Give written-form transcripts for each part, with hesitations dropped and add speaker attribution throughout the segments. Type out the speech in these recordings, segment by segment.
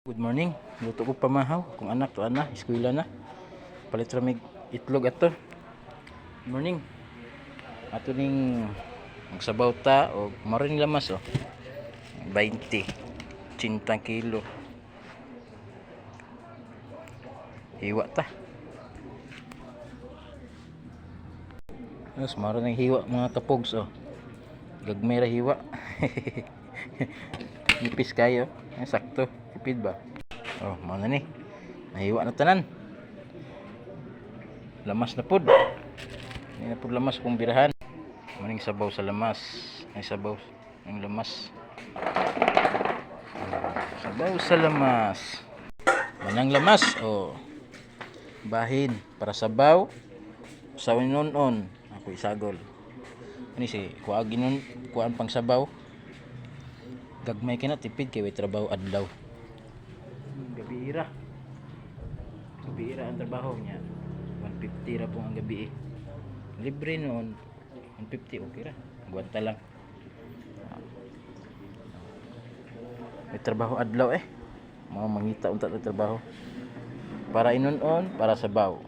Speaker 1: Good morning. Luto ko pamahaw. Kung anak to ana, eskwela na. Palit ra mig itlog ato. Good morning. Ato ning magsabaw ta o maring lamas 20. 50 kilo. Hiwa ta. Mas maro nang hiwa mga kapogs Gagmay ra hiwa. Nipis kayo. Sakto. Tipid ba? Mao na ni. Nahiwa na tanan. Lamas na pud. Hindi na pud lamas kung birahan. Maning sabaw sa lamas. Ay sabaw ng lamas. Sabaw sa lamas. Manang lamas. Bahin para sabaw. Sawin noon. Ako isagol. Ani si kuagi nun kuan pang sabaw. Gagmay kina tipid kay way trabaho adlaw. Gabi ira ang trabaho niya. 150 ra po ang gabi libre noon 150 okay ra guwanta lang. May trabaho adlaw mga mangita unta ta trabaho para inon-on para sabaw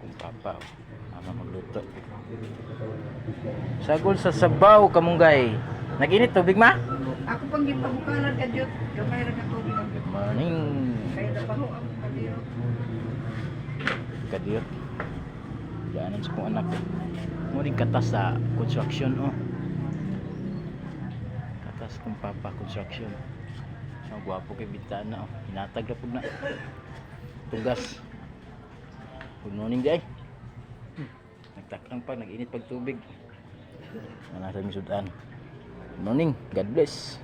Speaker 1: kung papa ano magluto sagol sa sabaw kamunggay. Nag-init tubig ma?
Speaker 2: Ako pang gipabukalan ka Diyot. Gamay ra ka tubig.
Speaker 1: Good morning.
Speaker 2: Kaya nabaho ang kadiro.
Speaker 1: Kadiyot. Daanan sa kong anak Muring katas sa construction Katas kong papa construction. Gwapo kay bintaan na hinatag na po na. Tugas. Good morning day. Nagtakang pa, nag-init pag tubig. Nasa misudan. Good morning. God bless.